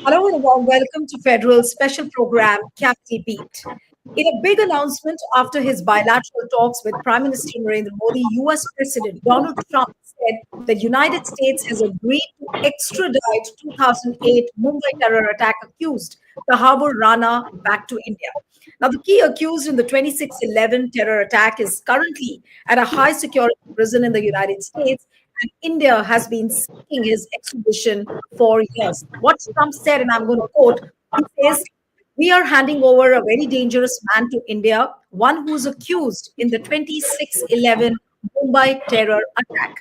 Hello and a warm welcome to Federal's special program, Capital Beat. In a big announcement after his bilateral talks with Prime Minister Narendra Modi, US President Donald Trump said the United States has agreed to extradite 2008 Mumbai terror attack accused Tahawwur Rana back to India. Now, the key accused in the 26/11 terror attack is currently at a high security prison in the United States, and India has been seeking his extradition for years. What Trump said, and I'm going to quote, he says, "We are handing over a very dangerous man to India, one who's accused in the 26/11 Mumbai terror attack."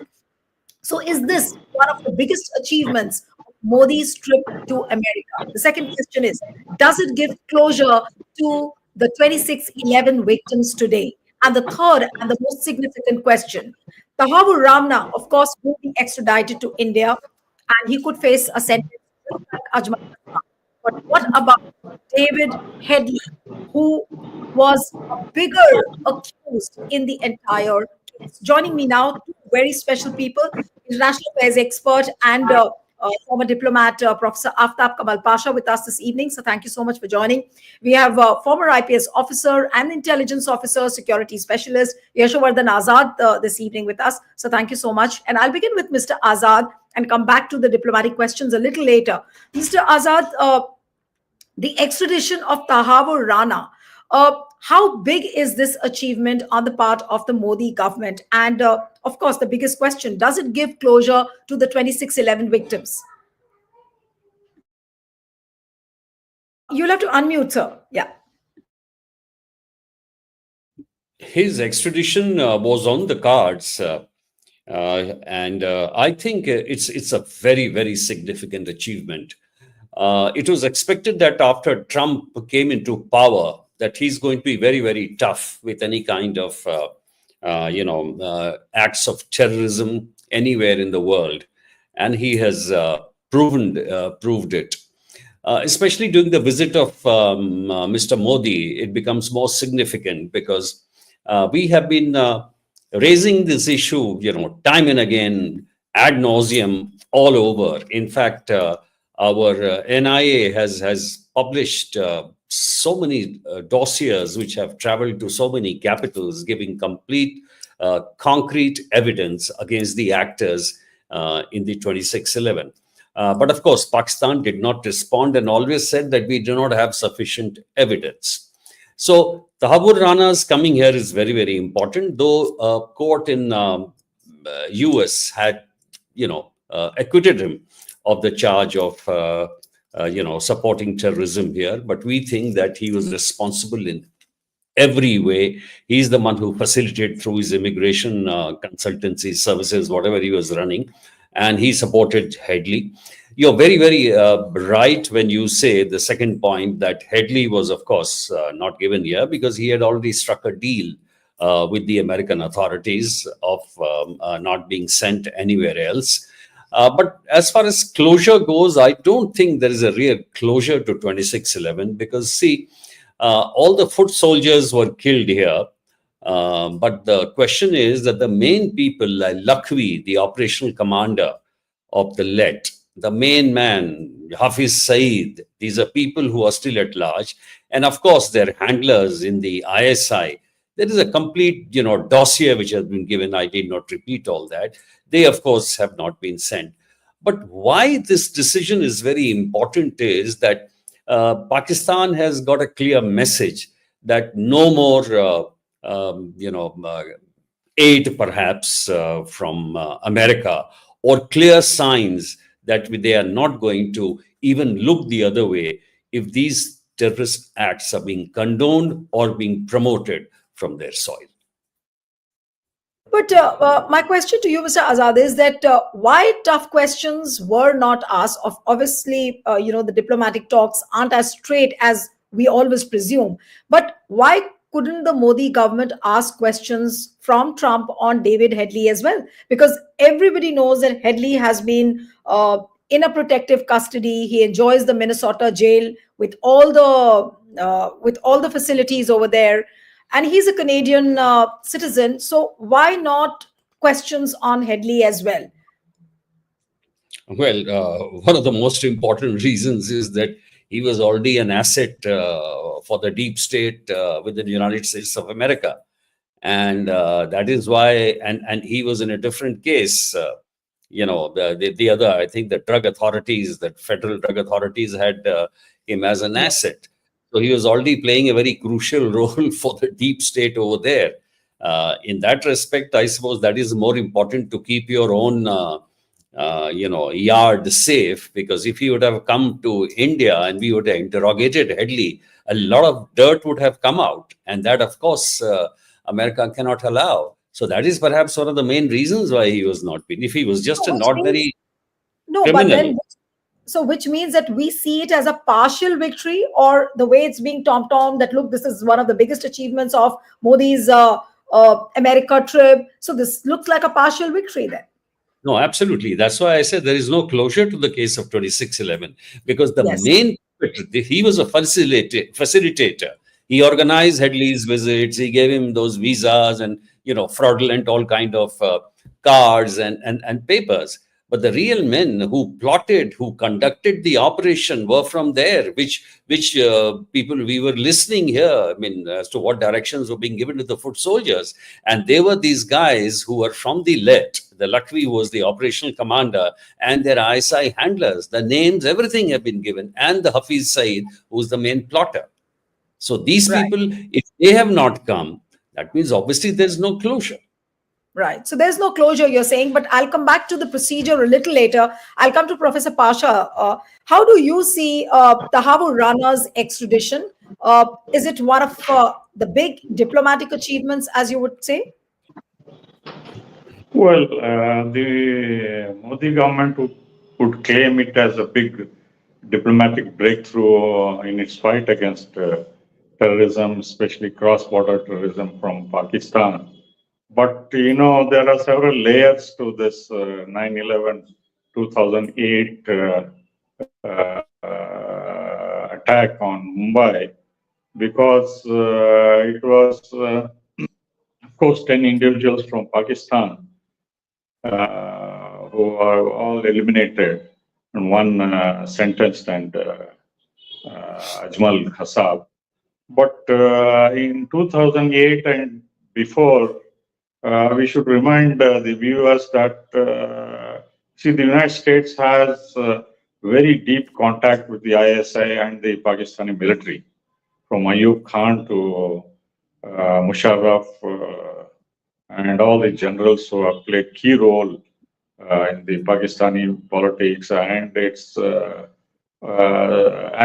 So, is this one of the biggest achievements of Modi's trip to America? The second question is, does it give closure to the 26/11 victims today? And the third and the most significant question, Tahawwur Rana, of course, will be extradited to India and he could face a sentence just like Ajmal Khan. But what about David Headley, who was a bigger accused in the entire case? Joining me now, two very special people, international affairs expert and former diplomat, Professor Aftab Kamal Pasha, with us this evening. So thank you so much for joining. We have former IPS officer and intelligence officer, security specialist, Yashovardhan Azad, this evening with us. So thank you so much. And I'll begin with Mr. Azad and come back to the diplomatic questions a little later. Mr. Azad, the extradition of Tahawwur Rana, how big is this achievement on the part of the Modi government? And of course, the biggest question, does it give closure to the 26/11 victims? You'll have to unmute, sir. Yeah. His extradition was on the cards. And I think it's a very, very significant achievement. It was expected that after Trump came into power, that he's going to be very, very tough with any kind of, acts of terrorism anywhere in the world. And he has proved it. Especially during the visit of Mr. Modi, it becomes more significant because we have been raising this issue, time and again, ad nauseum, all over. In fact, our NIA has published so many dossiers which have traveled to so many capitals, giving complete, concrete evidence against the actors in the 26/11. But of course, Pakistan did not respond and always said that we do not have sufficient evidence. So Tahawwur Rana's coming here is very, very important, though a court in US had, acquitted him of the charge of, supporting terrorism here. But we think that he was responsible in every way. He's the one who facilitated through his immigration consultancy services, whatever he was running, and he supported Headley. You're very, very right when you say the second point that Headley was, of course, not given here because he had already struck a deal with the American authorities of not being sent anywhere else. But as far as closure goes, I don't think there is a real closure to 26/11 because, see, all the foot soldiers were killed here. But the question is that the main people like Lakhvi, the operational commander of the LET, the main man, Hafiz Saeed, these are people who are still at large. And of course, their handlers in the ISI. There is a complete, dossier which has been given. I did not repeat all that. They, of course, have not been sent. But why this decision is very important is that Pakistan has got a clear message that no more, aid perhaps from America, or clear signs that they are not going to even look the other way if these terrorist acts are being condoned or being promoted from their soil. But my question to you, Mr. Azad, is that why tough questions were not asked? Obviously, the diplomatic talks aren't as straight as we always presume. But why couldn't the Modi government ask questions from Trump on David Headley as well? Because everybody knows that Headley has been in a protective custody. He enjoys the Minnesota jail with all the facilities over there. And he's a Canadian citizen. So why not questions on Headley as well? Well, one of the most important reasons is that he was already an asset for the deep state within the United States of America. And that is why, and he was in a different case. The other, I think the drug authorities, the federal drug authorities had him as an Yeah. asset. So he was already playing a very crucial role for the deep state over there. In that respect, I suppose that is more important to keep your own yard safe, because if he would have come to India and we would have interrogated Headley, a lot of dirt would have come out, and that, of course, America cannot allow. So that is perhaps one of the main reasons why he was not been. If he was just So an which means ordinary no, but criminal, then so which means that we see it as a partial victory, or the way it's being tom that look, this is one of the biggest achievements of Modi's America trip. So this looks like a partial victory then. no, absolutely. That's why I said there is no closure to the case of 2611, because the Yes. main, he was a facilitator. He organized Headley's visits. He gave him those visas and, fraudulent all kind of cards and papers. But the real men who plotted, who conducted the operation were from there, which people we were listening here. I mean, as to what directions were being given to the foot soldiers. And they were these guys who were from the LET. The Lakvi was the operational commander, and their ISI handlers. The names, everything have been given, and the Hafiz Saeed, who's the main plotter. So these Right. people, if they have not come, that means obviously there's no closure. Right. So there's no closure, you're saying, but I'll come back to the procedure a little later. I'll come to Professor Pasha. How do you see Tahawwur Rana's extradition? Is it one of the big diplomatic achievements, as you would say? Well, the Modi government would claim it as a big diplomatic breakthrough in its fight against terrorism, especially cross-border terrorism from Pakistan. But, there are several layers to this 9/11 2008 attack on Mumbai, because it was, of course, 10 individuals from Pakistan who are all eliminated, and one sentenced, and Ajmal Hasab. But in 2008 and before, we should remind the viewers that, the United States has very deep contact with the ISI and the Pakistani military, from Ayub Khan to Musharraf, and all the generals who have played key role in the Pakistani politics and its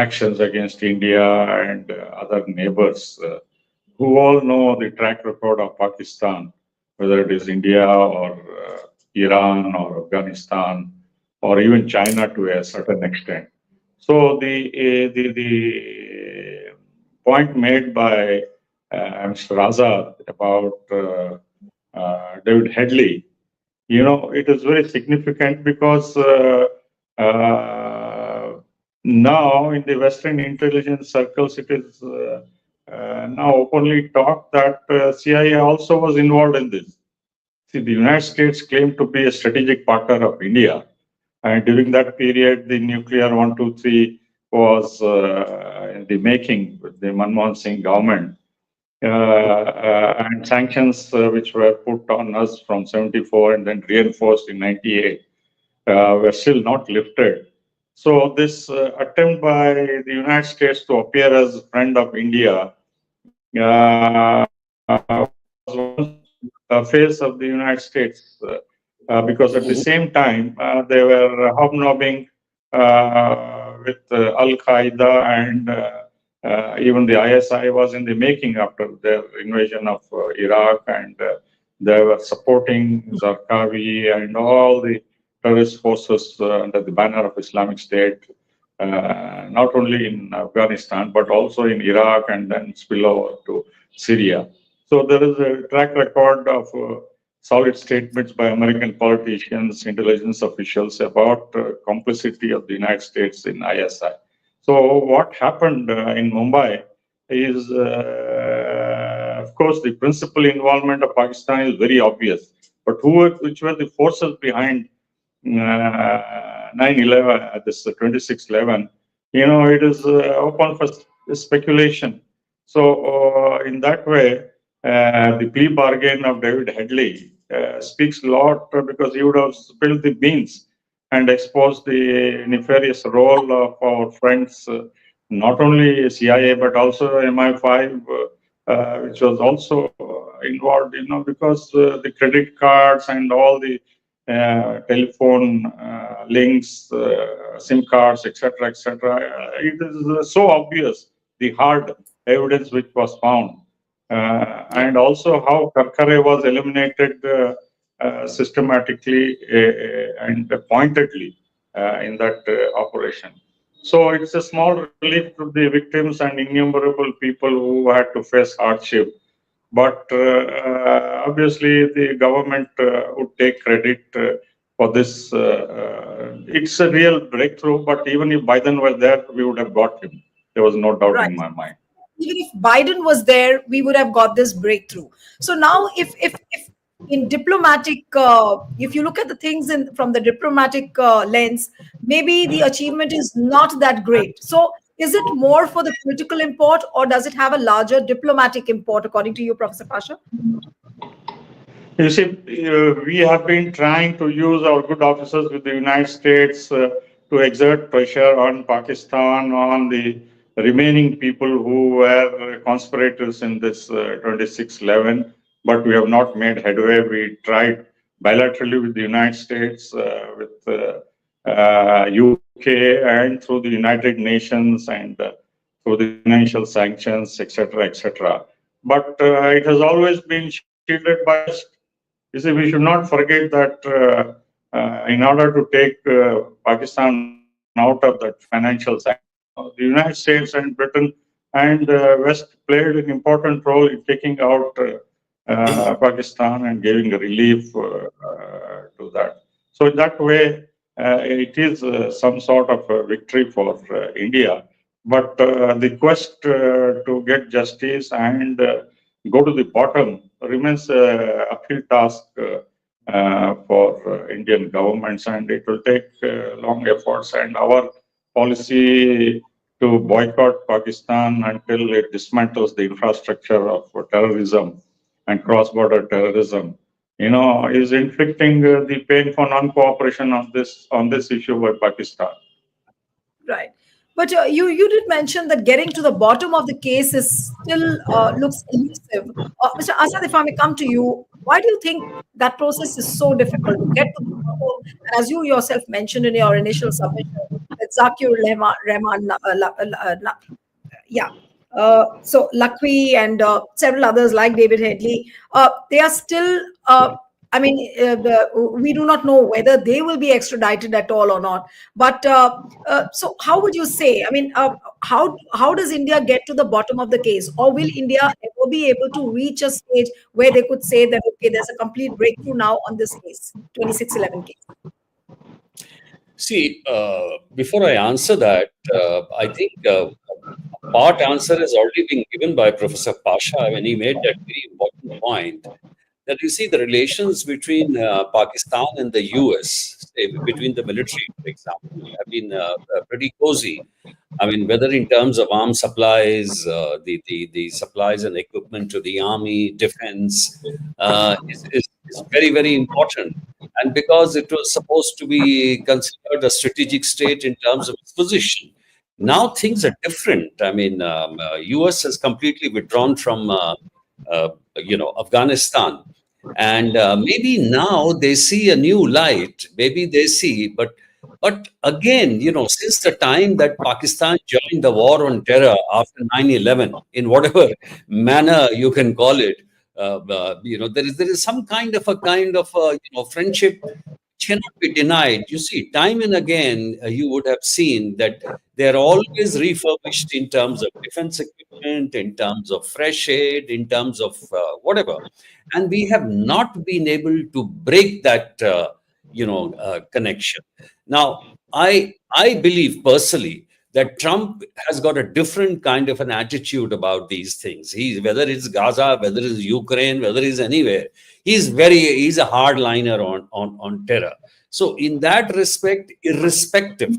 actions against India and other neighbors, who all know the track record of Pakistan, whether it is India or Iran or Afghanistan or even China to a certain extent. So the point made by Mr. Azad about David Headley, it is very significant, because now in the Western intelligence circles, it is now openly talked that CIA also was involved in this. See, the United States claimed to be a strategic partner of India, and during that period, the nuclear 123 was in the making with the Manmohan Singh government. And sanctions which were put on us from 74 and then reinforced in 98 were still not lifted. So this attempt by the United States to appear as a friend of India was one phase of the United States, because at the same time they were hobnobbing with Al Qaeda, and even the ISI was in the making after their invasion of Iraq, and they were supporting Zarqawi and all the terrorist forces under the banner of Islamic State, not only in Afghanistan, but also in Iraq, and then spill over to Syria. So there is a track record of solid statements by American politicians, intelligence officials about complicity of the United States in ISI. So what happened in Mumbai is, of course, the principal involvement of Pakistan is very obvious. But which were the forces behind 9/11, this 26/11, it is open for speculation. So in that way, the plea bargain of David Headley speaks a lot because he would have spilled the beans and exposed the nefarious role of our friends, not only CIA but also MI5, which was also involved, because the credit cards and all the telephone links, SIM cards, etc., etc. It is so obvious the hard evidence which was found, and also how Karkare was eliminated systematically and pointedly in that operation. So it's a small relief to the victims and innumerable people who had to face hardship. But obviously, the government would take credit for this. It's a real breakthrough, but even if Biden were there, we would have got him. There was no doubt in my mind. Even if Biden was there, we would have got this breakthrough. So now, if in diplomatic, if you look at the things from the diplomatic lens, maybe the achievement is not that great. So is it more for the political import, or does it have a larger diplomatic import, according to you, Professor Pasha? You see, we have been trying to use our good officers with the United States to exert pressure on Pakistan, on the remaining people who were conspirators in this 26/11, but we have not made headway. We tried bilaterally with the United States, with UK, and through the United Nations, and through the financial sanctions, etc., etc. But it has always been shielded by. You see, we should not forget that in order to take Pakistan out of that financial sanctions, the United States and Britain and West played an important role in taking out Pakistan and giving relief to that. So in that way, it is some sort of a victory for India. But the quest to get justice and go to the bottom remains an uphill task for Indian governments, and it will take long efforts. And our policy to boycott Pakistan until it dismantles the infrastructure of terrorism and cross-border terrorism, is inflicting the pain for non-cooperation on this issue by Pakistan. Right. But you did mention that getting to the bottom of the case is still looks elusive. Mr. Asad, if I may come to you, why do you think that process is so difficult to get to the bottom? And as you yourself mentioned in your initial submission, that Zakir Rahman, so Lakwi and several others like David Headley, they are still. We do not know whether they will be extradited at all or not. But so, how would you say? How does India get to the bottom of the case, or will India ever be able to reach a stage where they could say that okay, there's a complete breakthrough now on this case, 26/11 case? See, before I answer that, I think a part answer has already been given by Professor Pasha when he made that very important point. That you see the relations between Pakistan and the US, say, between the military, for example, have been pretty cozy. Whether in terms of arms supplies, the supplies and equipment to the army, defense, is very, very important. And because it was supposed to be considered a strategic state in terms of its position, now things are different. US has completely withdrawn from Afghanistan. And maybe now they see a new light. Maybe they see, but again, since the time that Pakistan joined the war on terror after 9/11, in whatever manner you can call it, there is some kind of a friendship which cannot be denied. You see, time and again, you would have seen that they're always refurbished in terms of defense equipment, in terms of fresh aid, in terms of whatever. And we have not been able to break that, connection. Now, I believe personally that Trump has got a different kind of an attitude about these things. Whether it's Gaza, whether it's Ukraine, whether it's anywhere, he's a hardliner on terror. So in that respect, irrespective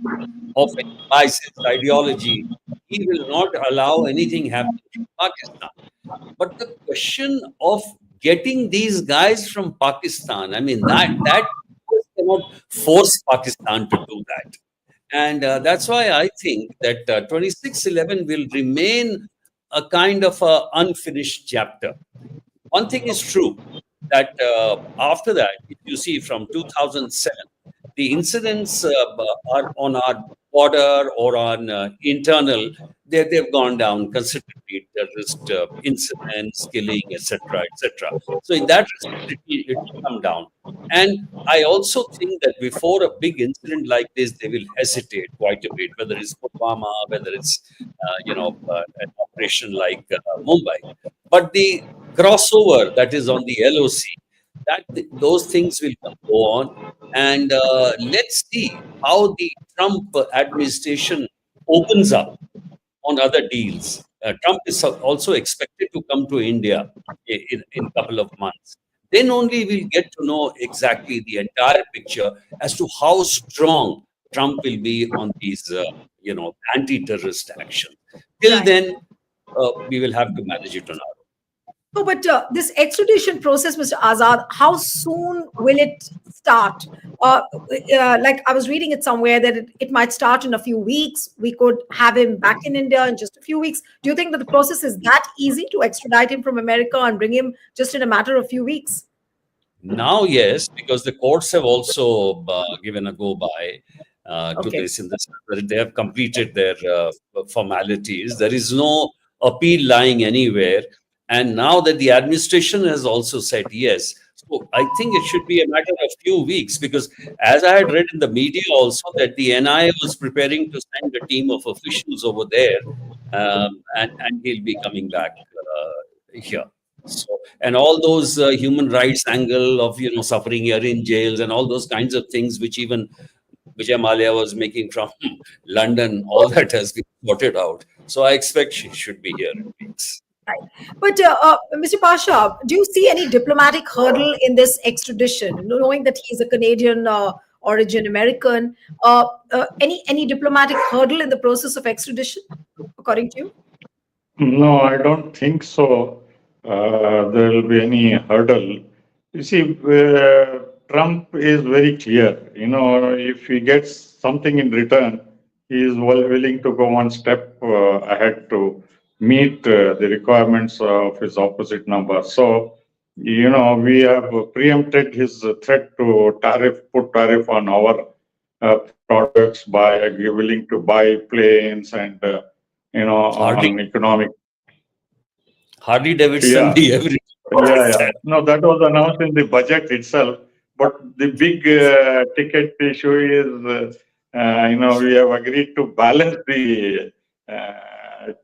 of any biases, ideology, he will not allow anything happening in Pakistan. But the question of getting these guys from Pakistan, I mean, that cannot force Pakistan to do that. And that's why I think that 2611 will remain a kind of a unfinished chapter. One thing is true that after that, if you see from 2007, the incidents are on our border or on internal, they've gone down considerably. Terrorist incidents, killing, etc., etc. So in that respect, it will come down. And I also think that before a big incident like this, they will hesitate quite a bit, whether it's Pulwama, whether it's an operation like Mumbai. But the crossover that is on the LOC, those things will go on. And let's see how the Trump administration opens up on other deals. Trump is also expected to come to India in a couple of months. Then only we'll get to know exactly the entire picture as to how strong Trump will be on these, anti-terrorist actions. Till Right. then, we will have to manage it on our own. No, but this extradition process, Mr. Azad, how soon will it start? Like I was reading it somewhere that it might start in a few weeks. We could have him back in India in just a few weeks. Do you think that the process is that easy to extradite him from America and bring him just in a matter of few weeks? Now, yes, because the courts have also given a go by to Okay. this in the sense that they have completed their formalities. There is no appeal lying anywhere. And now that the administration has also said yes, so I think it should be a matter of few weeks, because as I had read in the media also that the NIA was preparing to send a team of officials over there, and he'll be coming back here. So, and all those human rights angle of suffering here in jails and all those kinds of things, which even Vijay Mallya was making from London, all that has been sorted out. So I expect she should be here in weeks. Right. But Mr. Pasha, do you see any diplomatic hurdle in this extradition, knowing that he's a Canadian origin American? Any diplomatic hurdle in the process of extradition, according to you? No, I don't think so. There will be any hurdle. You see, Trump is very clear. If he gets something in return, he is willing to go one step ahead to meet the requirements of his opposite number. So, we have preempted his threat to put tariff on our products by willing to buy planes and on economic. Harley Davidson, Yeah. every Yeah. No, that was announced in the budget itself. But the big ticket issue is, we have agreed to balance the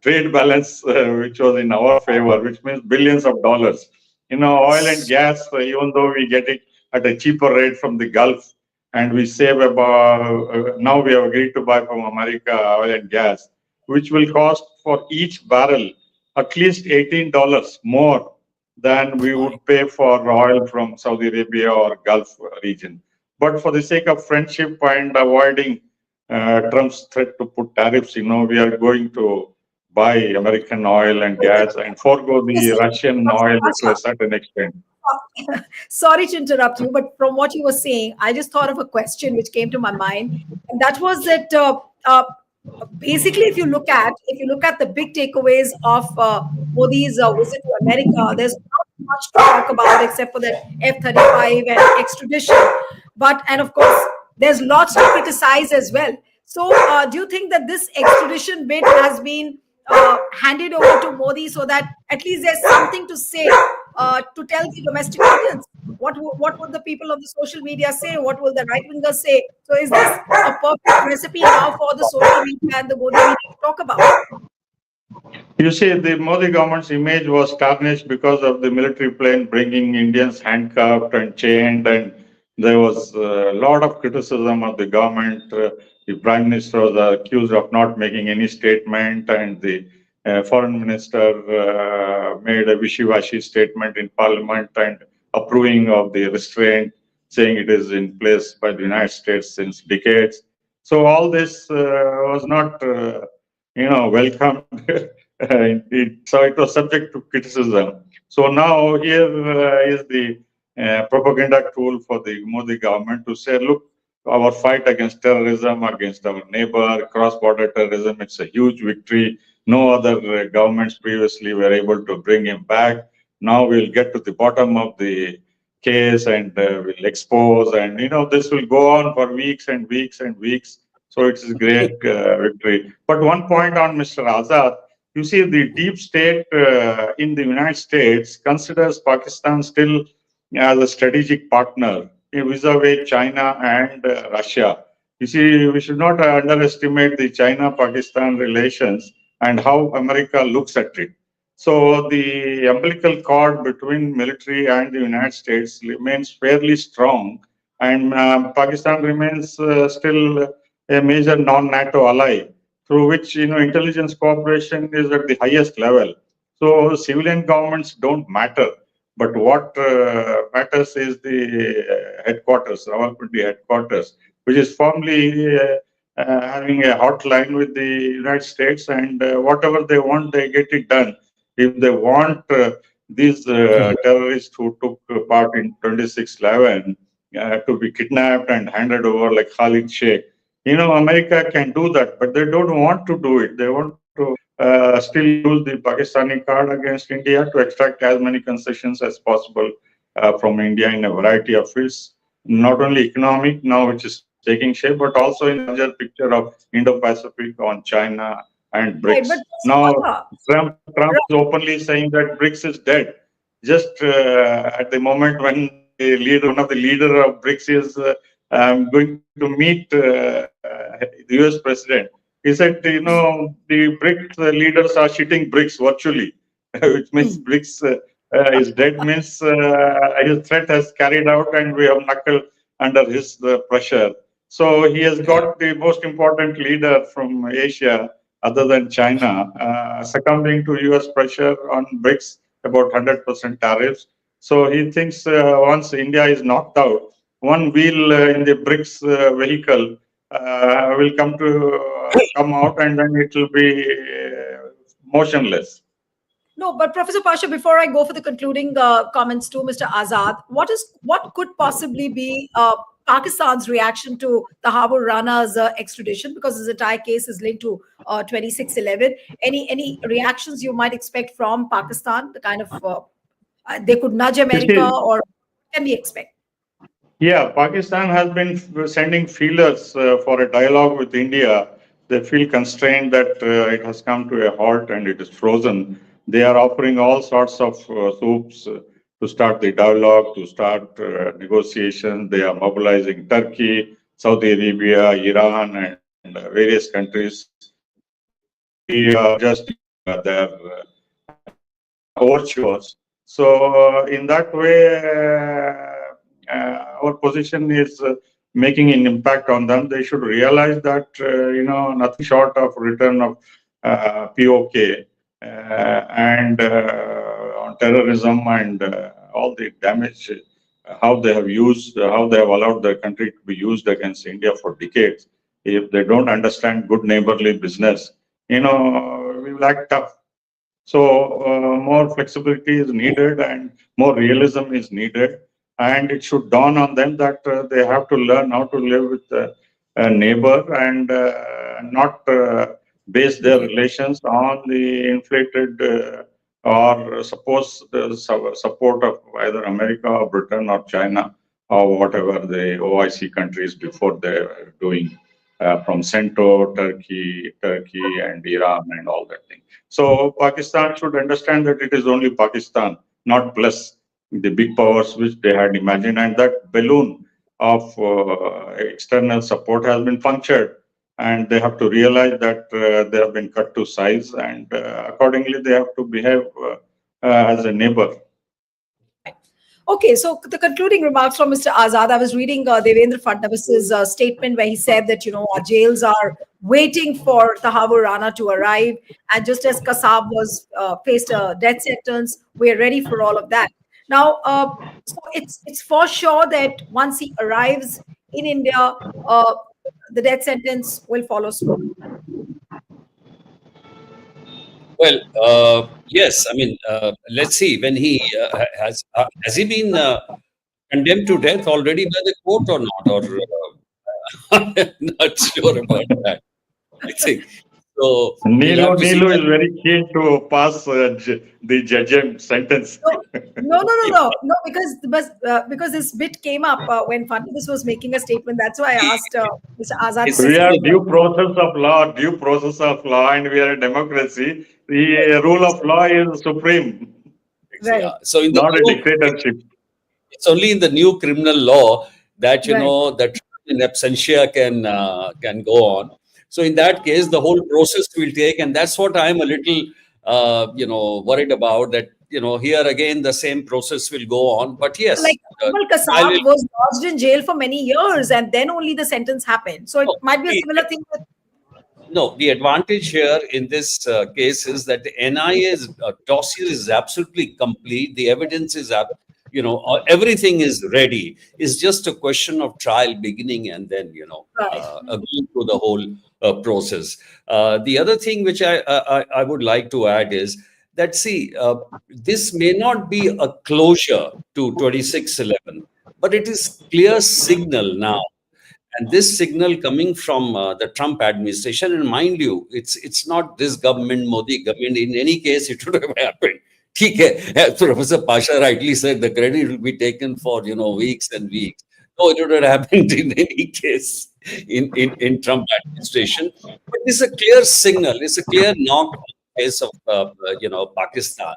trade balance, which was in our favor, which means billions of dollars. Oil and gas, even though we get it at a cheaper rate from the Gulf, and we save about, now we have agreed to buy from America oil and gas, which will cost for each barrel at least $18 more than we would pay for oil from Saudi Arabia or Gulf region. But for the sake of friendship and avoiding Trump's threat to put tariffs, we are going to buy American oil and gas and forego the Russian oil to a certain extent. Sorry to interrupt you, but from what you were saying, I just thought of a question which came to my mind, and that was that basically, if you look at the big takeaways of Modi's visit to America, there's not much to talk about except for that F-35 and extradition. And of course, there's lots to criticize as well. So, do you think that this extradition bid has been handed over to Modi so that at least there's something to say to tell the domestic audience? What would the people of the social media say? What will the right wingers say? So is this a perfect recipe now for the social media and the Modi media to talk about? You see, the Modi government's image was tarnished because of the military plane bringing Indians handcuffed and chained, and there was a lot of criticism of the government. The Prime Minister was accused of not making any statement, and the Foreign Minister made a wishy-washy statement in Parliament and approving of the restraint. saying it is in place by the United States since decades. So all this was not, welcomed. So it was subject to criticism. So now here is the propaganda tool for the Modi government to say, look, our fight against terrorism, against our neighbor, cross-border terrorism, it's a huge victory. No other governments previously were able to bring him back. Now we'll get to the bottom of the case and we'll expose, and this will go on for weeks and weeks and weeks. So it's a great victory. But one point on Mr. Azad, you see, the deep state in the United States considers Pakistan still as a strategic partner vis-a-vis China and Russia. You see, we should not underestimate the China-Pakistan relations and how America looks at it. So the umbilical cord between military and the United States remains fairly strong, and Pakistan remains still a major non-NATO ally, through which intelligence cooperation is at the highest level. So civilian governments don't matter, but what matters is the headquarters, Rawalpindi headquarters, which is firmly having a hotline with the United States, and whatever they want, they get it done. If they want these terrorists who took part in 26/11 to be kidnapped and handed over like Khalid Sheikh, America can do that, but they don't want to do it. They want to still use the Pakistani card against India to extract as many concessions as possible from India in a variety of fields, not only economic now, which is taking shape, but also in the larger picture of Indo-Pacific on China and BRICS. Right, Now, Trump is openly saying that BRICS is dead. Just at the moment when one of the leader of BRICS is going to meet the US president, he said, the BRICS leaders are shitting BRICS virtually, which means BRICS is dead, means his threat has carried out and we have knuckled under his pressure. So he has got the most important leader from Asia, other than China, succumbing to US pressure on BRICS about 100% tariffs. So he thinks once India is knocked out, one wheel in the BRICS vehicle will come out, and then it will be motionless. No, but Professor Pasha, before I go for the concluding comments to Mr. Azad, what could possibly be Pakistan's reaction to Tahawwur Rana's extradition, because his entire case is linked to 26/11? Any reactions you might expect from Pakistan? The kind of they could nudge America, or what can we expect? Yeah, Pakistan has been sending feelers for a dialogue with India. They feel constrained that it has come to a halt and it is frozen. They are offering all sorts of soups to start the dialogue, to start negotiations. They are mobilizing Turkey, Saudi Arabia, Iran, and various countries. We are just their overtures. So in that way, our position is making an impact on them. They should realize that nothing short of return of POK and on terrorism and all the damage, how they have allowed their country to be used against India for decades. If they don't understand good neighborly business, we will act tough. So more flexibility is needed and more realism is needed. And it should dawn on them that they have to learn how to live with a neighbor and not base their relations on the inflated or suppose the support of either America or Britain or China or whatever the OIC countries before they were doing from CENTO, Turkey and Iran and all that thing. So Pakistan should understand that it is only Pakistan, not plus the big powers which they had imagined, and that balloon of external support has been punctured, and they have to realize that they have been cut to size, and accordingly they have to behave as a neighbor. Okay, so the concluding remarks from Mr. Azad. I was reading Devendra Fadnavis's statement where he said that, our jails are waiting for Tahawwur Rana to arrive. And just as Kasab was faced a death sentence, we're ready for all of that. Now, so it's for sure that once he arrives in India, the death sentence will follow suit. Well, yes. I mean, let's see when he has he been condemned to death already by the court or not? Or I'm not sure about that. I think so. We'll have to see. Neelu is very keen to pass the judgment sentence. No, because this bit came up when Fadnis was making a statement. That's why I asked Mr. Azad. It's- We have due process of law, and we are a democracy. The rule of law is supreme, Right. Yeah. So in the not a new, dictatorship. it's only in the new criminal law that Right. that in absentia can go on. So in that case, the whole process will take, and that's what I'm a little worried about. That here again the same process will go on. But yes, Like Kamal I Kasab will. was lodged in jail for many years, and then only the sentence happened. So it No, might be a similar thing with. no, the advantage here in this case is that the NIA's dossier is absolutely complete. The evidence is everything is ready. It's just a question of trial beginning and then Right. agreeing to the whole process. The other thing which I would like to add is that see, this may not be a closure to 2611, but it is clear signal now. And this signal coming from the Trump administration, and mind you, it's not this government, Modi government. In any case, it would have happened. ठीक है, as Professor Pasha rightly said, the credit will be taken for weeks and weeks. No, it would have happened in any case in Trump administration. But it's a clear signal. It's a clear knock on the face of Pakistan.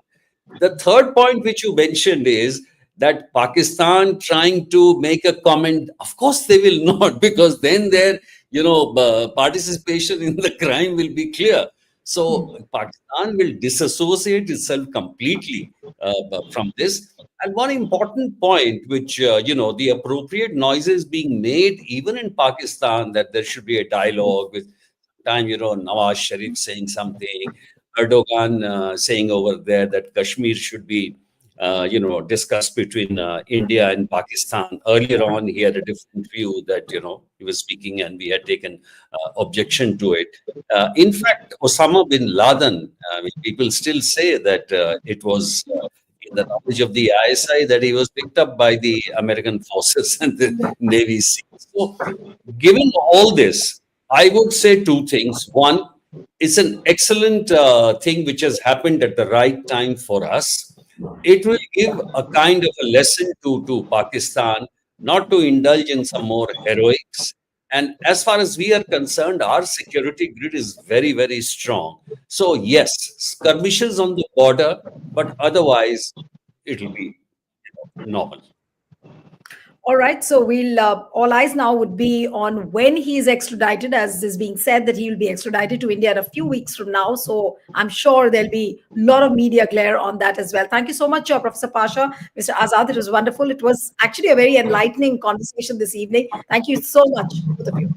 The third point which you mentioned is that Pakistan trying to make a comment. Of course, they will not, because then their participation in the crime will be clear. So Pakistan will disassociate itself completely from this. And one important point, which the appropriate noises being made even in Pakistan, that there should be a dialogue with Nawaz Sharif saying something, Erdogan saying over there that Kashmir should be discussed between India and Pakistan. Earlier on, he had a different view that, he was speaking and we had taken objection to it. In fact, Osama bin Laden, people still say that it was in the knowledge of the ISI that he was picked up by the American forces and the Navy SEALs. So, given all this, I would say two things. One, it's an excellent thing which has happened at the right time for us. It will give a kind of a lesson to Pakistan not to indulge in some more heroics. And as far as we are concerned, our security grid is very, very strong. So, yes, skirmishes on the border, but otherwise, it will be normal. All right, so we'll all eyes now would be on when he is extradited, as is being said that he will be extradited to India in a few weeks from now. So I'm sure there'll be a lot of media glare on that as well. Thank you so much, Professor Pasha, Mr. Azad. It was wonderful. It was actually a very enlightening conversation this evening. Thank you so much, both of you.